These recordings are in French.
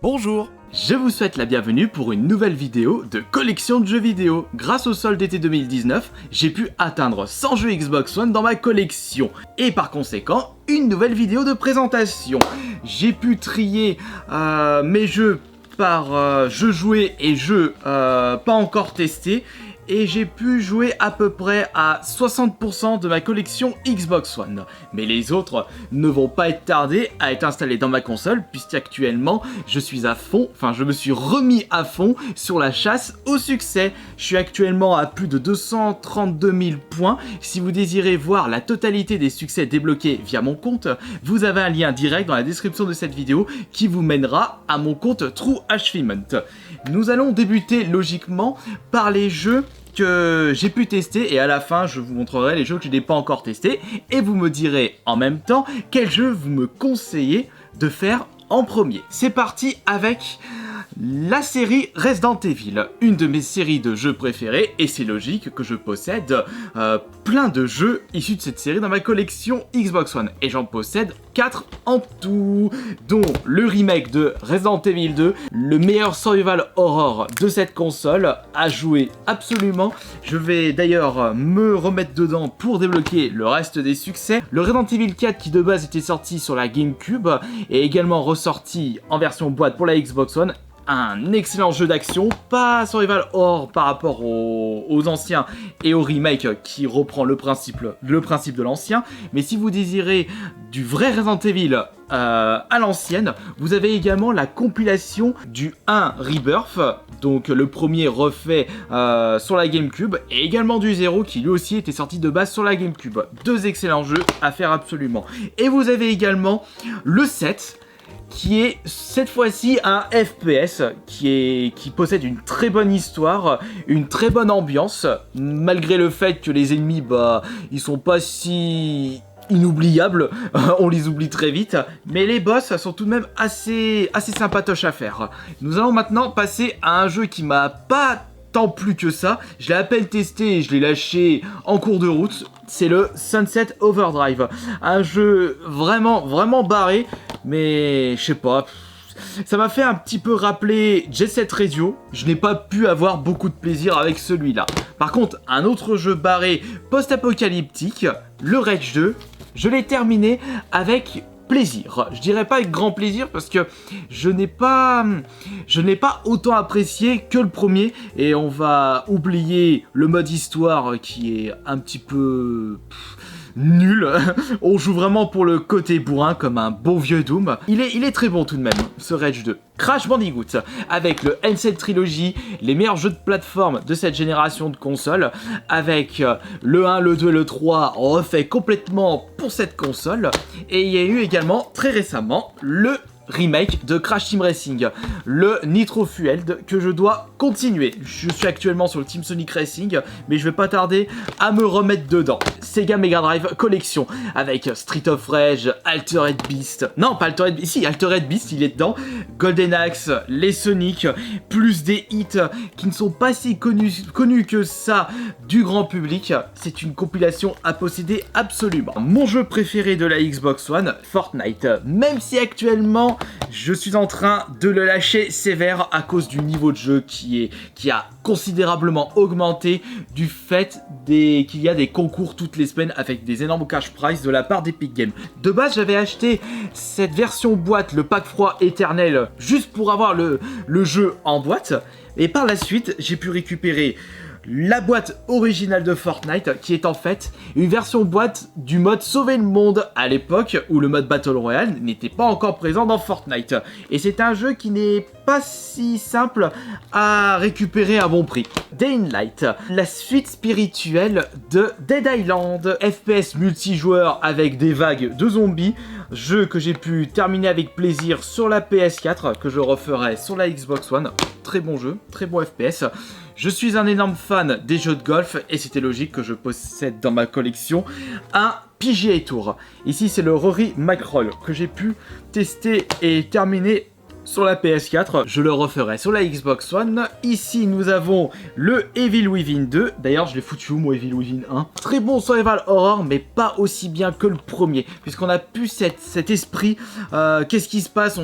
Bonjour! Je vous souhaite la bienvenue pour une nouvelle vidéo de collection de jeux vidéo. Grâce au solde d'été 2019, j'ai pu atteindre 100 jeux Xbox One dans ma collection. Et par conséquent, une nouvelle vidéo de présentation. J'ai pu trier mes jeux par jeux joués et jeux pas encore testés. Et j'ai pu jouer à peu près à 60% de ma collection Xbox One. Mais les autres ne vont pas être tardés à être installés dans ma console, puisqu'actuellement je suis à fond, je me suis remis à fond sur la chasse au succès. Je suis actuellement à plus de 232 000 points. Si vous désirez voir la totalité des succès débloqués via mon compte, vous avez un lien direct dans la description de cette vidéo qui vous mènera à mon compte True Achievement. Nous allons débuter logiquement par les jeux que j'ai pu tester et à la fin je vous montrerai les jeux que je n'ai pas encore testés et vous me direz en même temps quel jeu vous me conseillez de faire en premier. C'est parti avec la série Resident Evil, une de mes séries de jeux préférées, et c'est logique que je possède plein de jeux issus de cette série dans ma collection Xbox One, et j'en possède 4 en tout, dont le remake de Resident Evil 2, le meilleur survival horror de cette console, à jouer absolument. Je vais d'ailleurs me remettre dedans pour débloquer le reste des succès. Le Resident Evil 4 qui de base était sorti sur la GameCube, est également ressorti en version boîte pour la Xbox One. Un excellent jeu d'action, pas survival horror par rapport aux anciens et au remake qui reprend le principe de l'ancien, mais si vous désirez du vrai Resident Evil à l'ancienne, vous avez également la compilation du 1 Rebirth, donc le premier refait sur la GameCube, et également du 0 qui lui aussi était sorti de base sur la GameCube. Deux excellents jeux à faire absolument. Et vous avez également le 7, qui est cette fois-ci un FPS qui possède une très bonne histoire, une très bonne ambiance, malgré le fait que les ennemis, ils sont pas si inoubliables, on les oublie très vite, mais les boss sont tout de même assez sympatoches à faire. Nous allons maintenant passer à un jeu qui m'a pas tant plu que ça, je l'ai à peine testé et je l'ai lâché en cours de route, c'est le Sunset Overdrive, un jeu vraiment barré, mais je sais pas, ça m'a fait un petit peu rappeler Jet Set Radio, je n'ai pas pu avoir beaucoup de plaisir avec celui-là. Par contre, un autre jeu barré post-apocalyptique, le Rage 2, je l'ai terminé avec plaisir. Je dirais pas avec grand plaisir parce que je n'ai pas autant apprécié que le premier, et on va oublier le mode histoire qui est un petit peu nul. On joue vraiment pour le côté bourrin comme un bon vieux Doom. Il est très bon tout de même, ce Rage 2. Crash Bandicoot, avec le N7 Trilogy, les meilleurs jeux de plateforme de cette génération de consoles, avec le 1, le 2, le 3 refait complètement pour cette console, et il y a eu également très récemment le remake de Crash Team Racing, le Nitro Fueled, que je dois continuer. Je suis actuellement sur le Team Sonic Racing, mais je vais pas tarder à me remettre dedans. Sega Mega Drive Collection, avec Street of Rage, Altered Beast, non pas Altered Beast, si Altered Beast il est dedans, Golden Axe, les Sonic, plus des hits qui ne sont pas si connus que ça du grand public. C'est une compilation à posséder absolument. Mon jeu préféré de la Xbox One, Fortnite, même si actuellement je suis en train de le lâcher sévère à cause du niveau de jeu qui a considérablement augmenté du fait qu'il y a des concours toutes les semaines avec des énormes cash prizes de la part d'Epic Games. De base, j'avais acheté cette version boîte, le pack froid éternel, juste pour avoir le jeu en boîte, et par la suite, j'ai pu récupérer la boîte originale de Fortnite, qui est en fait une version boîte du mode Sauver le Monde à l'époque où le mode Battle Royale n'était pas encore présent dans Fortnite. Et c'est un jeu qui n'est pas si simple à récupérer à bon prix. Dying Light, la suite spirituelle de Dead Island, FPS multijoueur avec des vagues de zombies, jeu que j'ai pu terminer avec plaisir sur la PS4, que je referai sur la Xbox One. Très bon jeu, très bon FPS. Je suis un énorme fan des jeux de golf et c'était logique que je possède dans ma collection un PGA Tour. Ici c'est le Rory McIlroy que j'ai pu tester et terminer sur la PS4, je le referai sur la Xbox One. Ici, nous avons le Evil Within 2. D'ailleurs, je l'ai foutu où, moi, Evil Within 1 ? Très bon survival horror, mais pas aussi bien que le premier, puisqu'on a plus cet esprit. Qu'est-ce qui se passe ?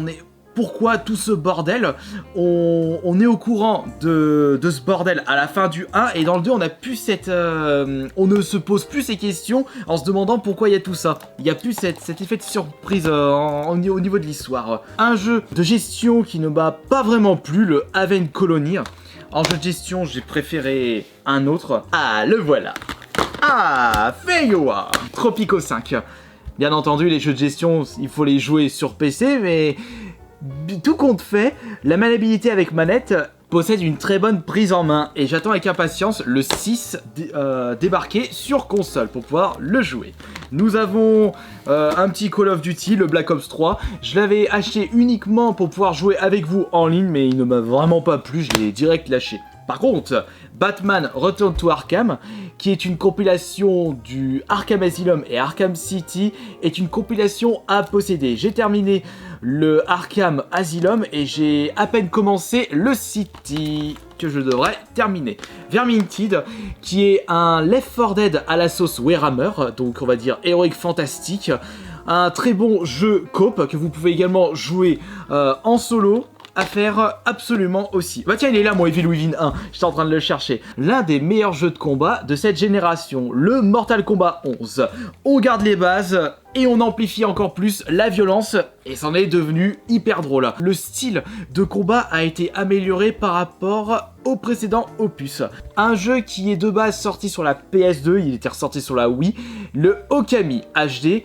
pourquoi tout ce bordel. On est au courant de ce bordel à la fin du 1, et dans le 2 on a plus cette... on ne se pose plus ces questions en se demandant pourquoi il y a tout ça. Il n'y a plus cet effet de surprise au niveau de l'histoire. Un jeu de gestion qui ne m'a pas vraiment plu, le Haven Colony. En jeu de gestion, j'ai préféré un autre. Ah, le voilà. Ah, Feijoa Tropico 5. Bien entendu, les jeux de gestion, il faut les jouer sur PC, mais tout compte fait, la maniabilité avec manette possède une très bonne prise en main, et j'attends avec impatience le 6 débarquer sur console pour pouvoir le jouer. Nous avons un petit Call of Duty, le Black Ops 3. Je l'avais acheté uniquement pour pouvoir jouer avec vous en ligne, mais il ne m'a vraiment pas plu, je l'ai direct lâché. Par contre, Batman Return to Arkham, qui est une compilation du Arkham Asylum et Arkham City, est une compilation à posséder. J'ai terminé le Arkham Asylum et j'ai à peine commencé le City, que je devrais terminer. Vermintide, qui est un Left 4 Dead à la sauce Warhammer, donc on va dire héroïque fantastique. Un très bon jeu coop que vous pouvez également jouer en solo. À faire absolument aussi. Bah tiens, il est là, mon Evil Within 1, j'étais en train de le chercher. L'un des meilleurs jeux de combat de cette génération, le Mortal Kombat 11. On garde les bases et on amplifie encore plus la violence, et c'en est devenu hyper drôle. Le style de combat a été amélioré par rapport au précédent opus. Un jeu qui est de base sorti sur la PS2, il était ressorti sur la Wii, le Okami HD.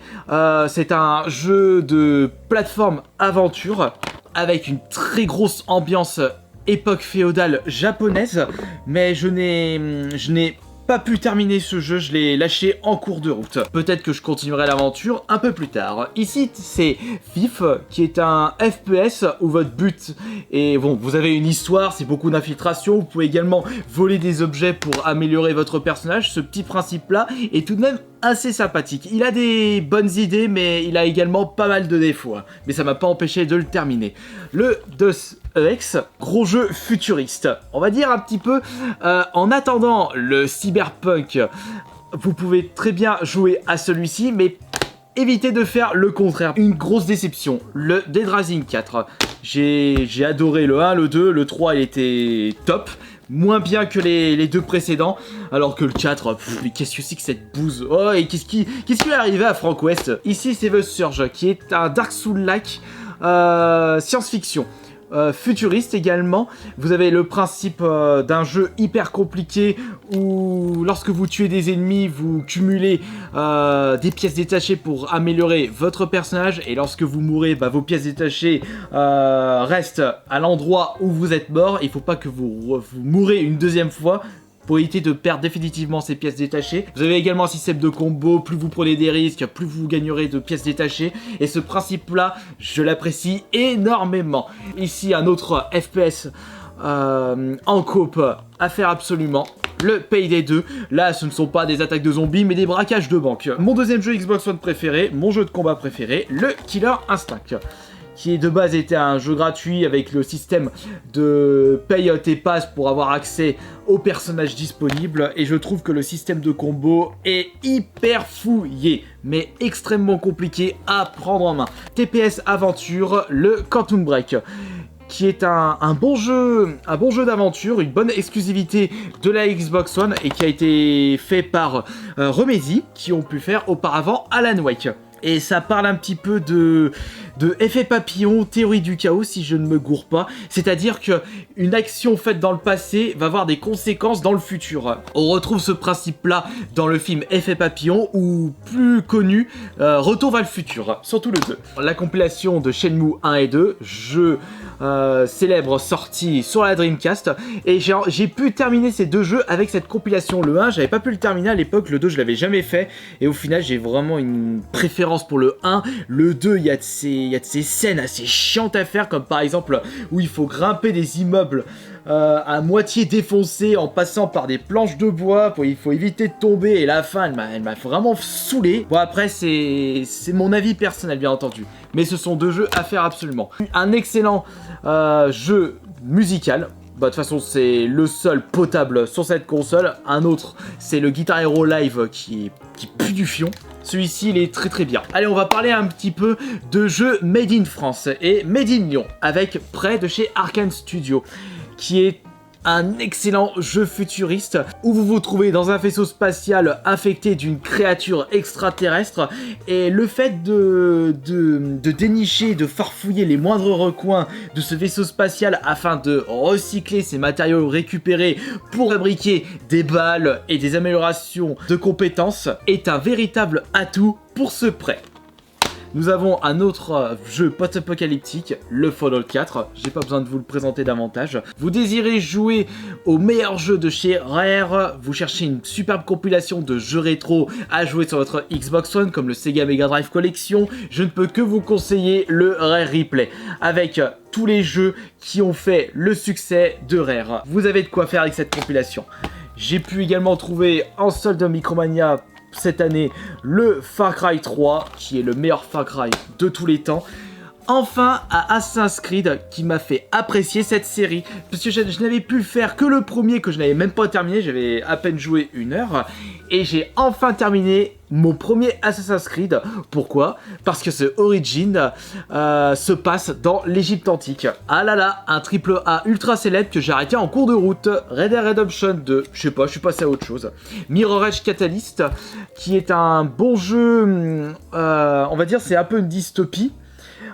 C'est un jeu de plateforme aventure avec une très grosse ambiance époque féodale japonaise, mais je n'ai pas pu terminer ce jeu, je l'ai lâché en cours de route. Peut-être que je continuerai l'aventure un peu plus tard. Ici, c'est Thief, qui est un FPS où votre but est... Bon, vous avez une histoire, c'est beaucoup d'infiltration, vous pouvez également voler des objets pour améliorer votre personnage. Ce petit principe-là est tout de même assez sympathique. Il a des bonnes idées, mais il a également pas mal de défauts. Mais ça m'a pas empêché de le terminer. Le Deus Ex, gros jeu futuriste. On va dire un petit peu, en attendant le cyberpunk, vous pouvez très bien jouer à celui-ci, mais évitez de faire le contraire. Une grosse déception, le Dead Rising 4. J'ai adoré le 1, le 2, le 3 il était top. Moins bien que les deux précédents, alors que le 4, mais qu'est-ce que c'est que cette bouse? Oh, et qu'est-ce qui est arrivé à Frank West? Ici, c'est The Surge, qui est un Dark Souls-like science-fiction. Futuriste également. Vous avez le principe d'un jeu hyper compliqué où lorsque vous tuez des ennemis, vous cumulez des pièces détachées pour améliorer votre personnage, et lorsque vous mourrez, bah, vos pièces détachées restent à l'endroit où vous êtes mort. Il ne faut pas que vous mourrez une deuxième fois pour éviter de perdre définitivement ces pièces détachées. Vous avez également un système de combo, plus vous prenez des risques, plus vous gagnerez de pièces détachées, et ce principe-là, je l'apprécie énormément. Ici, un autre FPS en coop à faire absolument. Le Payday 2, là ce ne sont pas des attaques de zombies mais des braquages de banque. Mon deuxième jeu Xbox One préféré, mon jeu de combat préféré, le Killer Instinct, qui de base était un jeu gratuit avec le système de paye tes passes pour avoir accès aux personnages disponibles, et je trouve que le système de combo est hyper fouillé, mais extrêmement compliqué à prendre en main. TPS aventure, le Quantum Break, qui est un bon jeu d'aventure, une bonne exclusivité de la Xbox One, et qui a été fait par Remedy, qui ont pu faire auparavant Alan Wake. Et ça parle un petit peu de effet papillon, théorie du chaos, si je ne me gourre pas. C'est-à-dire qu'une action faite dans le passé va avoir des conséquences dans le futur. On retrouve ce principe-là dans le film Effet papillon, ou plus connu, Retour vers le futur, surtout le 2. La compilation de Shenmue 1 et 2, jeu célèbre sorti sur la Dreamcast, et j'ai pu terminer ces deux jeux avec cette compilation. Le 1, j'avais pas pu le terminer à l'époque, le 2 je l'avais jamais fait, et au final j'ai vraiment une préférence pour le 1. Le 2, il y a de ces scènes assez chiantes à faire, comme par exemple où il faut grimper des immeubles à moitié défoncés en passant par des planches de bois, il faut éviter de tomber, et la fin elle m'a vraiment saoulé. Bon, après c'est mon avis personnel bien entendu, mais ce sont deux jeux à faire absolument. Un excellent jeu musical. Bah, de toute façon, c'est le seul potable sur cette console. Un autre, c'est le Guitar Hero Live qui pue du fion. Celui-ci, il est très très bien. Allez, on va parler un petit peu de jeux Made in France et Made in Lyon, avec Prey de chez Arkane Studio, qui est un excellent jeu futuriste où vous vous trouvez dans un vaisseau spatial infecté d'une créature extraterrestre, et le fait de dénicher, de farfouiller les moindres recoins de ce vaisseau spatial afin de recycler ces matériaux récupérés pour fabriquer des balles et des améliorations de compétences est un véritable atout pour ce Prey. Nous avons un autre jeu post-apocalyptique, le Fallout 4, j'ai pas besoin de vous le présenter davantage. Vous désirez jouer au meilleur jeu de chez Rare, vous cherchez une superbe compilation de jeux rétro à jouer sur votre Xbox One comme le Sega Mega Drive Collection, je ne peux que vous conseiller le Rare Replay, avec tous les jeux qui ont fait le succès de Rare. Vous avez de quoi faire avec cette compilation. J'ai pu également trouver en solde Micromania cette année le Far Cry 3 qui est le meilleur Far Cry de tous les temps. Enfin, à Assassin's Creed qui m'a fait apprécier cette série, parce que je n'avais pu faire que le premier que je n'avais même pas terminé, j'avais à peine joué 1 heure, et j'ai enfin terminé mon premier Assassin's Creed. Pourquoi? Parce que ce Origin se passe dans l'Égypte antique. Ah là là, un triple A ultra célèbre que j'ai arrêté en cours de route. Red Dead Redemption 2, je sais pas, je suis passé à autre chose. Mirror Edge Catalyst, qui est un bon jeu, on va dire c'est un peu une dystopie.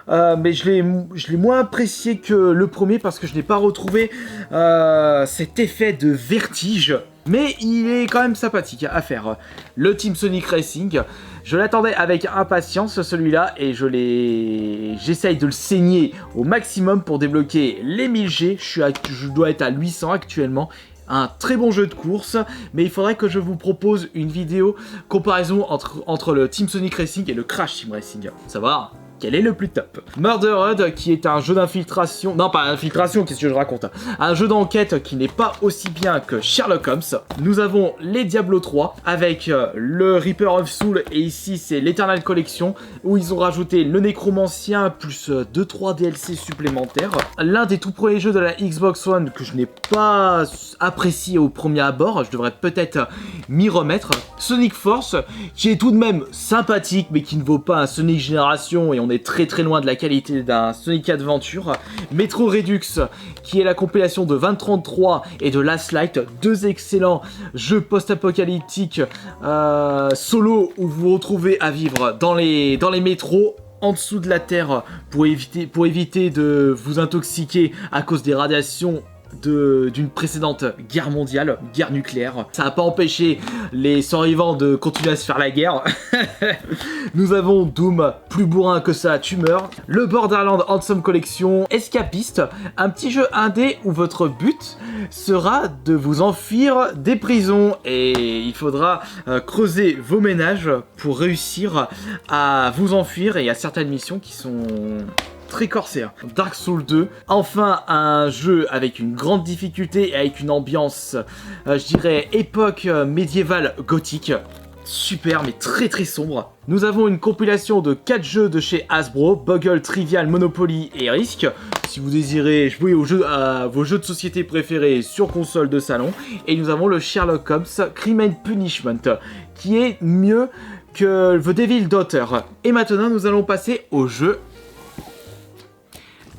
Mais je l'ai moins apprécié que le premier parce que je n'ai pas retrouvé cet effet de vertige. Mais il est quand même sympathique à faire. Le Team Sonic Racing, je l'attendais avec impatience celui-là et j'essaye de le saigner au maximum pour débloquer les 1000G. Je dois être à 800 actuellement. Un très bon jeu de course, mais il faudrait que je vous propose une vidéo comparaison entre le Team Sonic Racing et le Crash Team Racing. Savoir quel est le plus top. Murdered, qui est un jeu d'infiltration... Non, pas infiltration, qu'est-ce que je raconte? Un jeu d'enquête qui n'est pas aussi bien que Sherlock Holmes. Nous avons les Diablo 3, avec le Reaper of Soul, et ici c'est l'Eternal Collection, où ils ont rajouté le Nécromancien, plus 2-3 DLC supplémentaires. L'un des tout premiers jeux de la Xbox One que je n'ai pas apprécié au premier abord, je devrais peut-être m'y remettre. Sonic Force, qui est tout de même sympathique, mais qui ne vaut pas un Sonic Génération, et on est très très loin de la qualité d'un Sonic Adventure. Metro Redux, qui est la compilation de 2033 et de Last Light, deux excellents jeux post-apocalyptiques solo où vous vous retrouvez à vivre dans les métros, en dessous de la terre, pour éviter de vous intoxiquer à cause des radiations d'une précédente guerre mondiale, guerre nucléaire. Ça n'a pas empêché les survivants de continuer à se faire la guerre. Nous avons Doom, plus bourrin que ça, tu meurs. Le Borderlands Handsome Collection, Escapiste, un petit jeu indé où votre but sera de vous enfuir des prisons et il faudra creuser vos ménages pour réussir à vous enfuir, et il y a certaines missions qui sont très corsaire. Dark Souls 2, enfin un jeu avec une grande difficulté et avec une ambiance, je dirais, époque médiévale gothique. Super, mais très très sombre. Nous avons une compilation de 4 jeux de chez Hasbro, Boggle, Trivial, Monopoly et Risk, si vous désirez jouer à vos jeux de société préférés sur console de salon. Et nous avons le Sherlock Holmes Crime and Punishment, qui est mieux que The Devil Daughter. Et maintenant, nous allons passer au jeu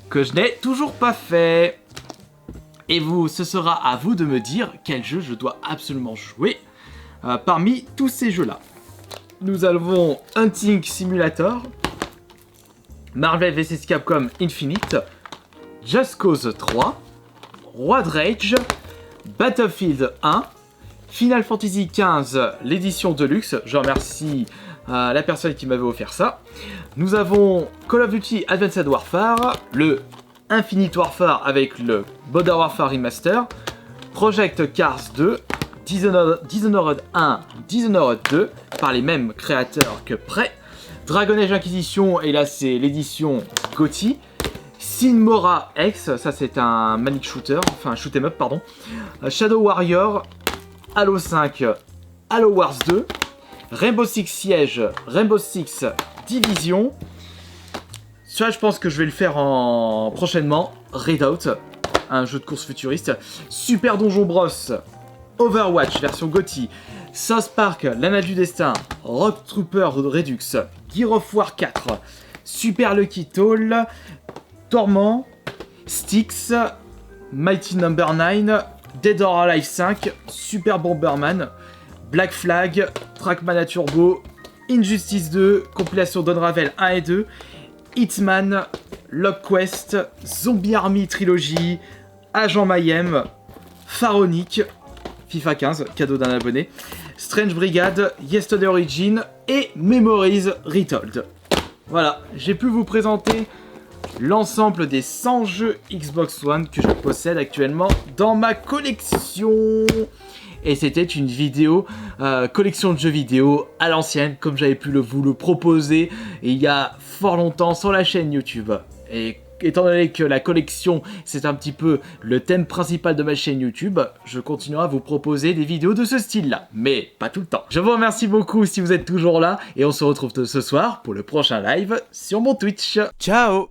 que je n'ai toujours pas fait. Et ce sera à vous de me dire quel jeu je dois absolument jouer parmi tous ces jeux-là. Nous avons Hunting Simulator, Marvel vs Capcom Infinite, Just Cause 3, Road Rage, Battlefield 1, Final Fantasy XV, l'édition Deluxe. Je remercie la personne qui m'avait offert ça. Nous avons Call of Duty Advanced Warfare, le Infinite Warfare avec le Modern Warfare Remaster, Project Cars 2, Dishonored 1, Dishonored 2, par les mêmes créateurs que Prey, Dragon Age Inquisition, et là c'est l'édition GOTY, Sinmora X, ça c'est un manic shooter, enfin un shoot'em up pardon, Shadow Warrior, Halo 5, Halo Wars 2, Rainbow Six Siege, Rainbow Six Division. Ça, je pense que je vais le faire prochainement. Redoubt, un jeu de course futuriste. Super Donjon Bros, Overwatch version GOTY, South Park, l'Anneau du Destin, Rock Trooper Redux, Gear of War 4, Super Lucky Tall, Torment, Styx, Mighty No. 9, Dead or Alive 5, Super Bomberman, Black Flag, Trackmania Turbo, Injustice 2, compilation d'Unravel 1 et 2, Hitman, Log Quest, Zombie Army Trilogy, Agent Mayhem, Pharaonic, FIFA 15, cadeau d'un abonné, Strange Brigade, Yesterday Origin et Memories Retold. Voilà, j'ai pu vous présenter l'ensemble des 100 jeux Xbox One que je possède actuellement dans ma collection. Et c'était une vidéo collection de jeux vidéo à l'ancienne, comme j'avais pu vous le proposer il y a fort longtemps sur la chaîne YouTube. Et étant donné que la collection c'est un petit peu le thème principal de ma chaîne YouTube, je continuerai à vous proposer des vidéos de ce style là, mais pas tout le temps. Je vous remercie beaucoup si vous êtes toujours là et on se retrouve ce soir pour le prochain live sur mon Twitch. Ciao!